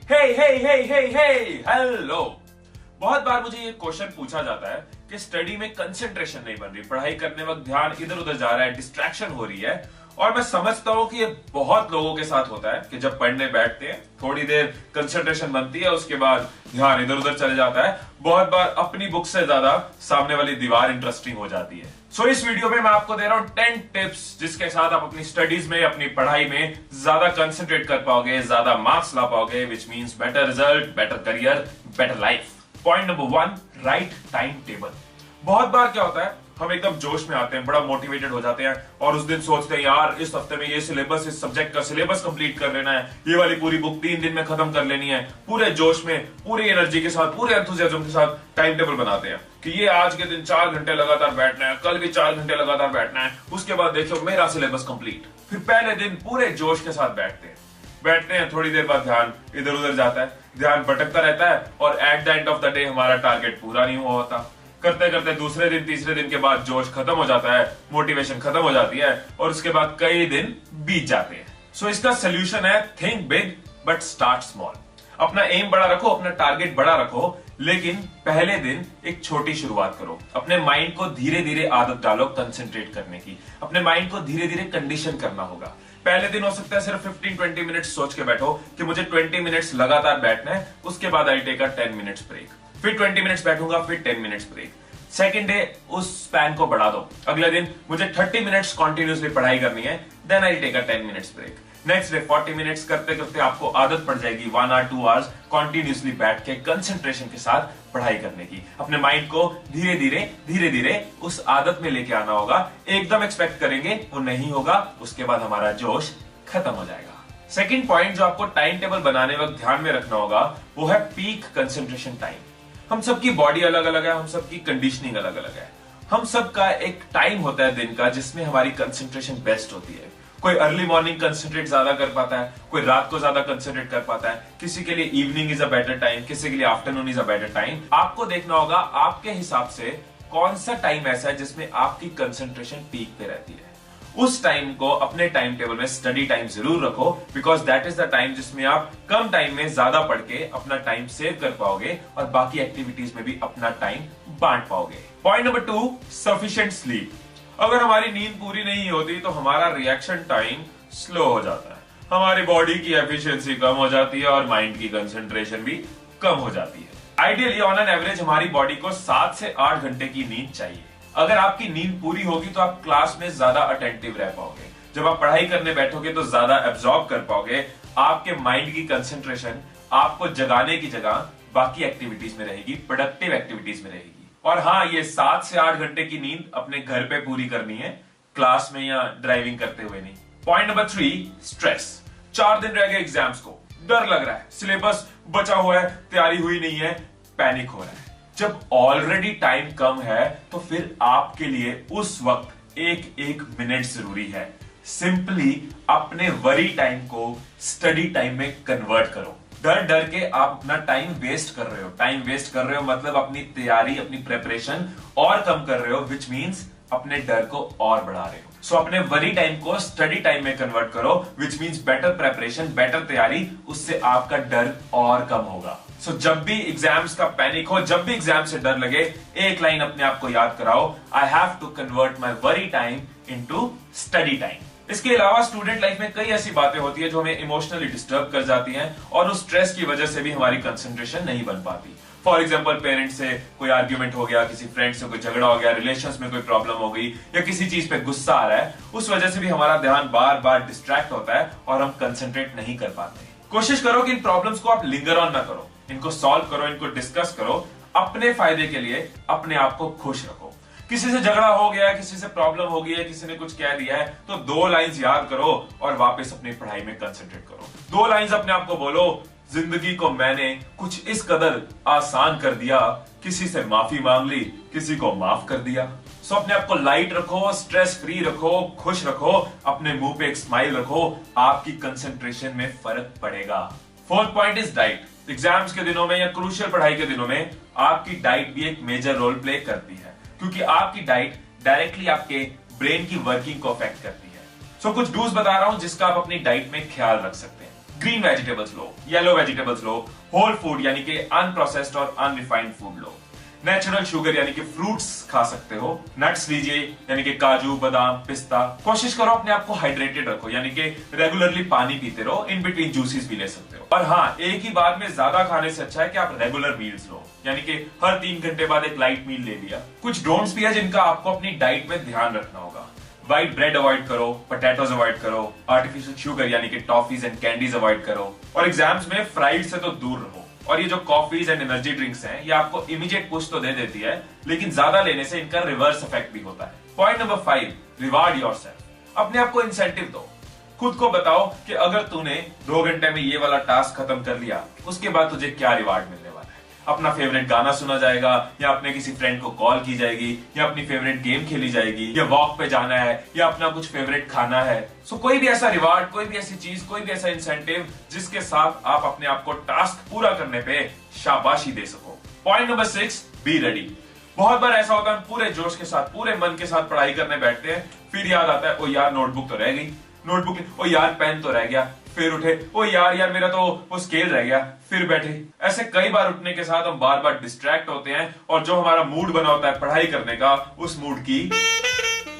Hello. बहुत बार मुझे ये क्वेश्चन पूछा जाता है कि स्टडी में कंसंट्रेशन नहीं बन रही, पढ़ाई करने वक्त ध्यान इधर उधर जा रहा है, डिस्ट्रैक्शन हो रही है। और मैं समझता हूं कि ये बहुत लोगों के साथ होता है कि जब पढ़ने बैठते हैं थोड़ी देर कंसंट्रेशन बनती है, उसके बाद ध्यान इधर उधर चले जाता है। बहुत बार अपनी बुक से ज्यादा सामने वाली दीवार इंटरेस्टिंग हो जाती है। सो इस वीडियो में मैं आपको दे रहा हूं 10 टिप्स जिसके साथ आप अपनी स्टडीज में, अपनी पढ़ाई में ज्यादा कंसंट्रेट कर पाओगे, ज्यादा मार्क्स ला पाओगे, which means better result, better career, better life. Point number 1, write time table. बहुत बार क्या होता है, हम एकदम जोश में आते हैं, बड़ा मोटिवेटेड हो जाते हैं और उस दिन सोचते हैं यार इस हफ्ते में ये सिलेबस, इस सब्जेक्ट का सिलेबस कंप्लीट कर लेना है, ये वाली पूरी बुक 3 दिन में खत्म कर लेनी है। पूरे जोश में, पूरी एनर्जी के साथ, पूरे एंथुसियाज्म के साथ टाइम टेबल बनाते हैं कि ये आज के दिन 4 घंटे लगातार बैठना है, कल भी 4 घंटे लगातार बैठना है, उसके बाद देखो मेरा सिलेबस कंप्लीट। फिर पहले दिन पूरे जोश के साथ बैठते हैं, थोड़ी देर बाद ध्यान इधर उधर जाता है, ध्यान भटकता रहता है और at the end of the day हमारा टारगेट पूरा नहीं हुआ होता। करते करते दूसरे दिन, तीसरे दिन के बाद जोश खत्म हो जाता है, मोटिवेशन खत्म हो जाती है और उसके बाद कई दिन बीत जाते हैं। सो इसका सोल्यूशन है think big but start small. अपना एम बड़ा रखो, अपना टारगेट बड़ा रखो, लेकिन पहले दिन एक छोटी शुरुआत करो। अपने माइंड को धीरे धीरे आदत डालो कंसंट्रेट करने की। अपने माइंड को धीरे धीरे कंडीशन करना होगा। पहले दिन हो सकता है सिर्फ 15-20 मिनट्स सोच के बैठो कि मुझे 20 मिनट्स लगातार बैठना है, उसके बाद I take a 10 minutes break, फिर 20 मिनट्स बैठूंगा, फिर 10 मिनट्स ब्रेक। सेकेंड डे उस स्पैन को बढ़ा दो, अगले दिन मुझे 30 मिनट्स कॉन्टिन्यूसली पढ़ाई करनी है, then I take a 10 minutes break. Next day 40 minutes, करते करते आपको आदत पड़ जाएगी 1 or 2 आवर्स कॉन्टिन्यूसली बैठ के कंसंट्रेशन के साथ पढ़ाई करने की। अपने माइंड को धीरे धीरे उस आदत में लेके आना होगा। एकदम एक्सपेक्ट करेंगे वो नहीं होगा, उसके बाद हमारा जोश खत्म हो जाएगा। सेकंड पॉइंट जो आपको टाइम टेबल बनाने वक्त ध्यान में रखना होगा वो है पीक कंसंट्रेशन टाइम। हम सबकी बॉडी अलग अलग है, हम सबकी कंडीशनिंग अलग अलग है। हम सबका एक टाइम होता है दिन का जिसमें हमारी कंसंट्रेशन बेस्ट होती है। कोई अर्ली मॉर्निंग कंसंट्रेट ज्यादा कर पाता है, कोई रात को ज्यादा कंसंट्रेट कर पाता है, किसी के लिए evening is a better time, किसी के लिए afternoon is a better time. आपको देखना होगा आपके हिसाब से कौन सा टाइम ऐसा है जिसमें आपकी कंसंट्रेशन पीक पे रहती है। उस टाइम को अपने टाइम टेबल में स्टडी टाइम जरूर रखो, because that is the time जिसमें आप कम टाइम में ज्यादा पढ़ के अपना टाइम सेव कर पाओगे और बाकी एक्टिविटीज में भी अपना टाइम बांट पाओगे। Point number 2, sufficient sleep. अगर हमारी नींद पूरी नहीं होती तो हमारा रिएक्शन टाइम स्लो हो जाता है, हमारी बॉडी की एफिशिएंसी कम हो जाती है और माइंड की कंसंट्रेशन भी कम हो जाती है। आइडियली ऑन एन एवरेज हमारी बॉडी को 7 से 8 घंटे की नींद चाहिए। अगर आपकी नींद पूरी होगी तो आप क्लास में ज्यादा अटेंटिव रह पाओगे, जब आप पढ़ाई करने बैठोगे तो ज्यादा एब्जॉर्ब कर पाओगे। आपके माइंड की कंसंट्रेशन आपको जगाने की जगह बाकी एक्टिविटीज में रहेगी, प्रोडक्टिव एक्टिविटीज में रहेगी। और हाँ, ये 7 से 8 घंटे की नींद अपने घर पे पूरी करनी है, क्लास में या ड्राइविंग करते हुए नहीं। Point number 3, stress. 4 दिन रह गए एग्जाम्स को, डर लग रहा है, सिलेबस बचा हुआ है, तैयारी हुई नहीं है, पैनिक हो रहा है। जब ऑलरेडी टाइम कम है तो फिर आपके लिए उस वक्त एक मिनट जरूरी है। सिंपली अपने वरी टाइम को स्टडी टाइम में कन्वर्ट करो। डर डर के आप अपना टाइम वेस्ट कर रहे हो मतलब अपनी तैयारी, अपनी प्रेपरेशन और कम कर रहे हो, विच मीन्स अपने डर को और बढ़ा रहे हो। सो अपने वरी टाइम को स्टडी टाइम में कन्वर्ट करो, which means better preparation, better तैयारी, उससे आपका डर और कम होगा। सो जब भी एग्जाम्स का पैनिक हो, जब भी एग्जाम से डर लगे, एक लाइन अपने आप को याद कराओ, I have to convert my worry time into study time. इसके अलावा स्टूडेंट लाइफ में कई ऐसी बातें होती है जो हमें इमोशनली डिस्टर्ब कर जाती हैं और उस स्ट्रेस की वजह से भी हमारी कंसंट्रेशन नहीं बन पाती। फॉर एग्जाम्पल, पेरेंट्स से कोई आर्ग्यूमेंट हो गया, किसी फ्रेंड से कोई झगड़ा हो गया, रिलेशंस में कोई प्रॉब्लम हो गई या किसी चीज पे गुस्सा आ रहा है, उस वजह से भी हमारा ध्यान बार बार डिस्ट्रैक्ट होता है और हम कंसंट्रेट नहीं कर पाते। कोशिश करो कि इन प्रॉब्लम्स को आप लिंगर ऑन ना करो, इनको सॉल्व करो, इनको डिस्कस करो। अपने फायदे के लिए अपने आप को खुश रखो। किसी से झगड़ा हो गया, किसी से प्रॉब्लम हो गई है, किसी ने कुछ कह दिया है, तो 2 लाइंस याद करो और वापस अपनी पढ़ाई में कंसंट्रेट करो। 2 लाइंस अपने आप को बोलो, जिंदगी को मैंने कुछ इस कदर आसान कर दिया, किसी से माफी मांग ली, किसी को माफ कर दिया। सो अपने आप को लाइट रखो, स्ट्रेस फ्री रखो, खुश रखो, अपने मुंह पे एक स्माइल रखो, आपकी कंसंट्रेशन में फर्क पड़ेगा। 4th point is diet. Exams के दिनों में या क्रूशियल पढ़ाई के दिनों में आपकी डाइट भी एक मेजर रोल प्ले करती है, क्योंकि आपकी डाइट डायरेक्टली आपके ब्रेन की वर्किंग को अफेक्ट करती है। सो कुछ डूज बता रहा हूं जिसका आप अपनी डाइट में ख्याल रख सकते हैं। ग्रीन वेजिटेबल्स लो, येलो वेजिटेबल्स लो, होल फूड यानी कि अनप्रोसेस्ड और अनरिफाइंड फूड लो, नेचुरल शुगर यानी कि फ्रूट्स खा सकते हो, नट्स लीजिए यानी कि काजू, बादाम, पिस्ता। कोशिश करो अपने आप को हाइड्रेटेड रखो यानी कि रेगुलरली पानी पीते रहो, इन बिटवीन जूसेस भी ले सकते हो। और हाँ, एक ही बार में ज्यादा खाने से अच्छा है कि आप रेगुलर मील्स लो, यानी कि हर 3 घंटे बाद एक लाइट मील ले लिया। कुछ डोंट्स भी है जिनका आपको अपनी डाइट में ध्यान रखना होगा। व्हाइट ब्रेड अवॉइड करो, पोटैटोज अवॉइड करो, आर्टिफिशियल शुगर यानी कि टॉफीज एंड कैंडीज अवॉइड करो, और एग्जाम्स में फ्राइड से तो दूर रहो। और ये जो कॉफीज एंड एनर्जी ड्रिंक्स हैं, ये आपको इमीडिएट पुश तो दे देती है, लेकिन ज्यादा लेने से इनका रिवर्स इफेक्ट भी होता है। Point number 5, reward yourself. अपने आप को इंसेंटिव दो। खुद को बताओ कि अगर तूने 2 घंटे में ये वाला टास्क खत्म कर लिया, उसके बाद तुझे क्या रिवार्ड मिलने वाला है। अपना फेवरेट गाना सुना जाएगा, या अपने किसी फ्रेंड को कॉल की जाएगी, या अपनी फेवरेट गेम खेली जाएगी, या वॉक पे जाना है, या अपना कुछ फेवरेट खाना है। सो कोई भी ऐसा रिवार्ड, कोई भी ऐसी चीज, कोई भी ऐसा इंसेंटिव जिसके साथ आप अपने आप को टास्क पूरा करने पे शाबाशी दे सको। Point number 6, be ready. बहुत बार ऐसा होता है, पूरे जोश के साथ, पूरे मन के साथ पढ़ाई करने बैठते हैं, फिर याद आता है ओ यार नोटबुक तो रह गई, नोटबुक, ओ यार पेन तो रह गया, फिर उठे, ओ यार मेरा तो वो स्केल रह गया, फिर बैठे। ऐसे कई बार उठने के साथ हम बार बार डिस्ट्रैक्ट होते हैं, और जो हमारा मूड बना होता है पढ़ाई करने का, उस मूड की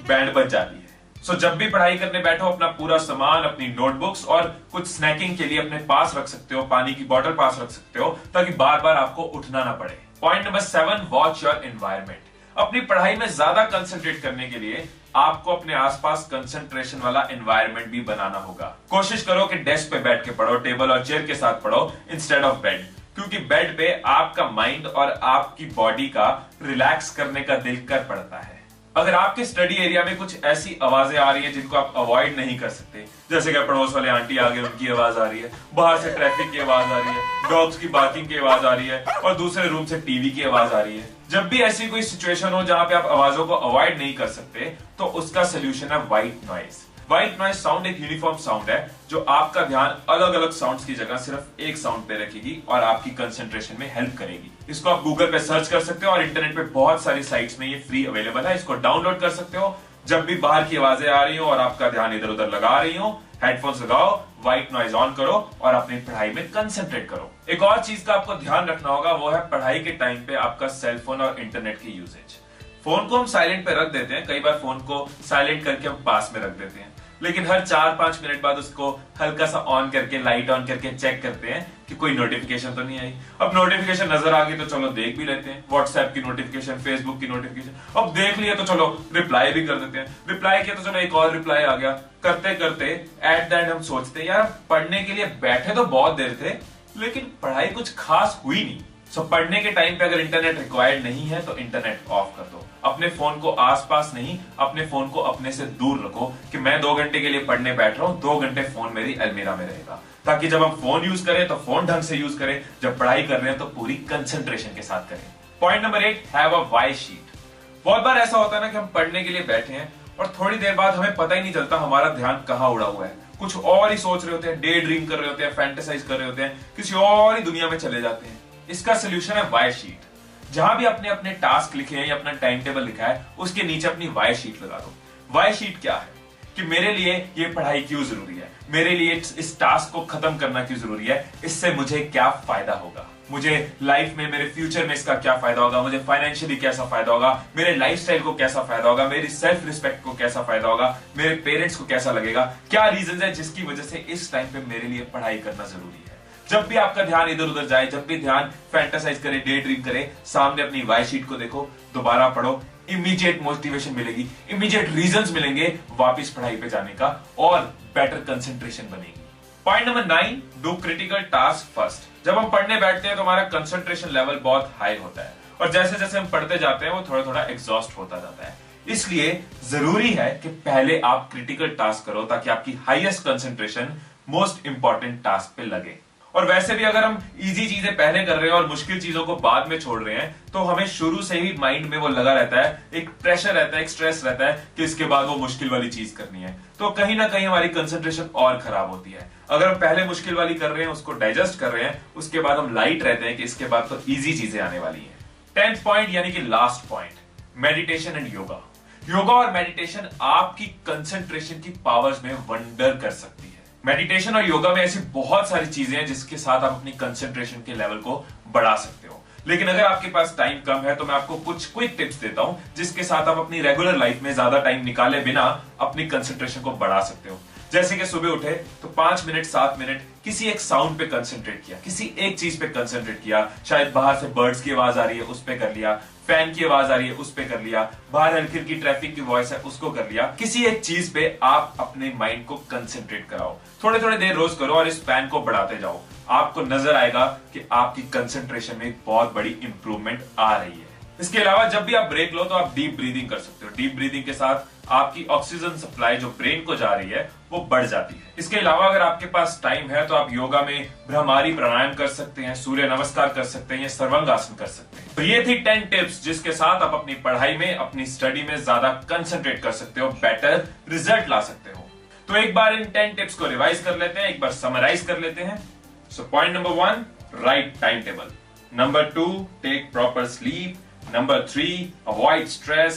बैंड बज जाती है। सो जब भी पढ़ाई करने बैठो, अपना पूरा सामान, अपनी नोटबुक्स और कुछ स्नैकिंग के लिए अपने पास रख सकते हो, पानी की बोतल पास रख सकते हो, ताकि बार बार आपको उठना ना पड़े। Point number 7, watch your environment. अपनी पढ़ाई में ज्यादा कंसंट्रेट करने के लिए आपको अपने आसपास कंसंट्रेशन वाला एनवायरनमेंट भी बनाना होगा। कोशिश करो कि डेस्क पे बैठ के पढ़ो, टेबल और चेयर के साथ पढ़ो इंस्टेड ऑफ बेड, क्योंकि बेड पे आपका माइंड और आपकी बॉडी का रिलैक्स करने का दिल कर पड़ता है। अगर आपके स्टडी एरिया में कुछ ऐसी आवाजें आ रही है जिनको आप अवॉइड नहीं कर सकते, जैसे कि पड़ोस वाले आंटी आ गए, उनकी आवाज आ रही है, बाहर से ट्रैफिक की आवाज आ रही है, डॉग्स की बार्किंग की आवाज आ रही है, और दूसरे रूम से टीवी की आवाज आ रही है, जब भी ऐसी कोई सिचुएशन हो जहां पे आप आवाजों को अवॉइड नहीं कर सकते, तो उसका सोल्यूशन है white noise. White noise sound एक यूनिफॉर्म साउंड है जो आपका ध्यान अलग अलग साउंड्स की जगह सिर्फ एक साउंड पे रखेगी और आपकी कंसंट्रेशन में हेल्प करेगी। इसको आप गूगल पे सर्च कर सकते हो, और इंटरनेट पे बहुत सारी साइट्स में ये फ्री अवेलेबल है। इसको डाउनलोड कर सकते हो। जब भी बाहर की आवाजें आ रही हो और आपका ध्यान इधर उधर लगा रही हो, हेडफोन्स लगाओ, व्हाइट नॉइज ऑन करो और अपनी पढ़ाई में कंसंट्रेट करो। एक और चीज का आपको ध्यान रखना होगा, वो है पढ़ाई के टाइम पे आपका सेलफोन और इंटरनेट की यूसेज। फोन को हम साइलेंट पे रख देते हैं, कई बार फोन को साइलेंट करके हम पास में रख देते हैं, लेकिन हर 4-5 मिनट बाद उसको हल्का सा ऑन करके, लाइट ऑन करके चेक करते हैं कि कोई नोटिफिकेशन तो नहीं आई। अब नोटिफिकेशन नजर आ गई तो चलो देख भी लेते हैं, व्हाट्सएप की नोटिफिकेशन, फेसबुक की नोटिफिकेशन। अब देख लिया तो चलो रिप्लाई भी कर देते हैं, रिप्लाई किया तो चलो एक और रिप्लाई आ गया। करते करते एट द एंड हम सोचते हैं यार पढ़ने के लिए बैठे तो बहुत देर थे, लेकिन पढ़ाई कुछ खास हुई नहीं। सो पढ़ने के टाइम पे अगर इंटरनेट रिक्वायर्ड नहीं है तो इंटरनेट ऑफ कर दो। अपने फोन को आसपास नहीं, अपने फोन को अपने से दूर रखो कि मैं 2 घंटे के लिए पढ़ने बैठ रहा हूं, 2 घंटे फोन मेरी अलमीरा में रहेगा, ताकि जब हम फोन यूज करें तो फोन ढंग से यूज करें, जब पढ़ाई कर रहे हैं तो पूरी कंसंट्रेशन के साथ करें। Point number 8, have a why sheet. बहुत बार ऐसा होता है ना कि हम पढ़ने के लिए बैठे हैं और थोड़ी देर बाद हमें पता ही नहीं चलता हमारा ध्यान कहाँ उड़ा हुआ है, कुछ और ही सोच रहे होते हैं, डे ड्रीम कर रहे होते हैं, फैंटेसाइज कर रहे होते हैं, किसी और ही दुनिया में चले जाते हैं। इसका सोल्यूशन है वाई शीट। जहां भी आपने अपने टास्क लिखे हैं या अपना टाइम टेबल लिखा है, उसके नीचे अपनी वाई शीट लगा दो। वाई शीट क्या है कि मेरे लिए ये पढ़ाई क्यों जरूरी है, मेरे लिए इस टास्क को खत्म करना क्यों जरूरी है, इससे मुझे क्या फायदा होगा, मुझे लाइफ में, मेरे फ्यूचर में इसका क्या फायदा होगा, मुझे फाइनेंशियली कैसा फायदा होगा, मेरे लाइफस्टाइल को कैसा फायदा होगा, मेरी सेल्फ रिस्पेक्ट को कैसा फायदा होगा, मेरे पेरेंट्स को कैसा लगेगा, क्या रीजन है जिसकी वजह से इस टाइम पे मेरे लिए पढ़ाई करना जरूरी है। जब भी आपका ध्यान इधर उधर जाए, जब भी ध्यान फैंटेसाइज करे, डे ड्रीम करे, सामने अपनी वाई शीट को देखो, दोबारा पढ़ो, इमीडिएट मोटिवेशन मिलेगी, इमीडिएट रीजंस मिलेंगे वापस पढ़ाई पे जाने का, और बेटर कंसंट्रेशन बनेगी। Point number 9, do critical task first. जब हम पढ़ने बैठते हैं तो हमारा कंसंट्रेशन लेवल बहुत हाई होता है, और जैसे जैसे हम पढ़ते जाते हैं वो थोड़ा थोड़ा एग्जॉस्ट होता जाता है। इसलिए जरूरी है कि पहले आप क्रिटिकल टास्क करो, ताकि आपकी highest concentration most important task पे लगे। और वैसे भी अगर हम इजी चीजें पहले कर रहे हैं और मुश्किल चीजों को बाद में छोड़ रहे हैं, तो हमें शुरू से ही माइंड में वो लगा रहता है, एक प्रेशर रहता है, एक स्ट्रेस रहता है कि इसके बाद वो मुश्किल वाली चीज करनी है, तो कहीं ना कहीं हमारी कंसंट्रेशन और खराब होती है। अगर हम पहले मुश्किल वाली कर रहे हैं, उसको डाइजेस्ट कर रहे हैं, उसके बाद हम लाइट रहते हैं कि इसके बाद तो इजी चीजें आने वाली है। 10th पॉइंट यानी कि last point, meditation and yoga. Yoga और मेडिटेशन आपकी कंसंट्रेशन की पावर्स में वंडर कर सकती है। मेडिटेशन और योगा में ऐसी बहुत सारी चीजें हैं जिसके साथ आप अपनी कंसंट्रेशन के लेवल को बढ़ा सकते हो। लेकिन अगर आपके पास टाइम कम है तो मैं आपको कुछ क्विक टिप्स देता हूं जिसके साथ आप अपनी रेगुलर लाइफ में ज्यादा टाइम निकाले बिना अपनी कंसंट्रेशन को बढ़ा सकते हो। जैसे कि सुबह उठे तो 5 मिनट 7 मिनट किसी एक साउंड पे कंसंट्रेट किया, किसी एक चीज पे कंसंट्रेट किया। शायद बाहर से बर्ड्स की आवाज आ रही है, उस पे कर लिया। फैन की आवाज आ रही है, उस पे कर लिया। बाहर हल्की हल्की ट्रैफिक की वॉइस है, उसको कर लिया। किसी एक चीज पे आप अपने माइंड को कंसंट्रेट कराओ। थोड़े थोड़े देर रोज करो और इस पैन को बढ़ाते जाओ। आपको नजर आएगा कि आपकी कंसंट्रेशन में एक बहुत बड़ी इंप्रूवमेंट आ रही है। इसके अलावा जब भी आप ब्रेक लो तो आप डीप ब्रीदिंग कर सकते हो। डीप ब्रीदिंग के साथ आपकी ऑक्सीजन सप्लाई जो ब्रेन को जा रही है वो बढ़ जाती है। इसके अलावा अगर आपके पास टाइम है तो आप योगा में भ्रामारी प्राणायाम कर सकते हैं, सूर्य नमस्कार कर सकते हैं या सर्वांगासन कर सकते हैं। तो ये थी 10 टिप्स जिसके साथ आप अपनी पढ़ाई में, अपनी स्टडी में ज्यादा कंसंट्रेट कर सकते हो, बेटर रिजल्ट ला सकते हो। तो एक बार इन 10 टिप्स को रिवाइज कर लेते हैं, एक बार समराइज कर लेते हैं। So point number 1, write time table. Number 2, take proper sleep. Number 3, avoid stress.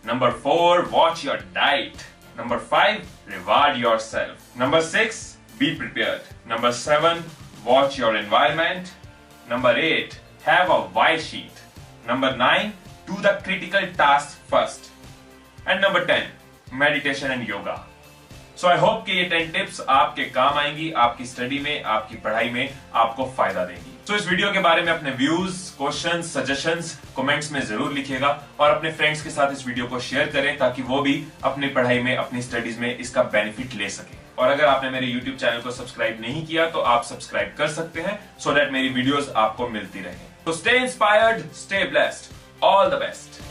Number 4, watch your diet. Number 5, reward yourself. Number 6, be prepared. Number 7, watch your environment. Number 8, have a why sheet. Number 9, do the critical tasks first. And number 10, meditation and yoga. So I hope कि ये 10 tips आपके काम आएंगी, आपकी study में, आपकी पढ़ाई में आपको फायदा देंगी। तो इस वीडियो के बारे में अपने व्यूज, क्वेश्चंस, सजेशंस कमेंट्स में जरूर लिखिएगा और अपने फ्रेंड्स के साथ इस वीडियो को शेयर करें ताकि वो भी अपनी पढ़ाई में, अपनी स्टडीज में इसका बेनिफिट ले सके। और अगर आपने मेरे YouTube चैनल को सब्सक्राइब नहीं किया तो आप सब्सक्राइब कर सकते हैं सो दैट मेरी वीडियोस आपको मिलती रहे। तो stay inspired, stay blessed, all the best.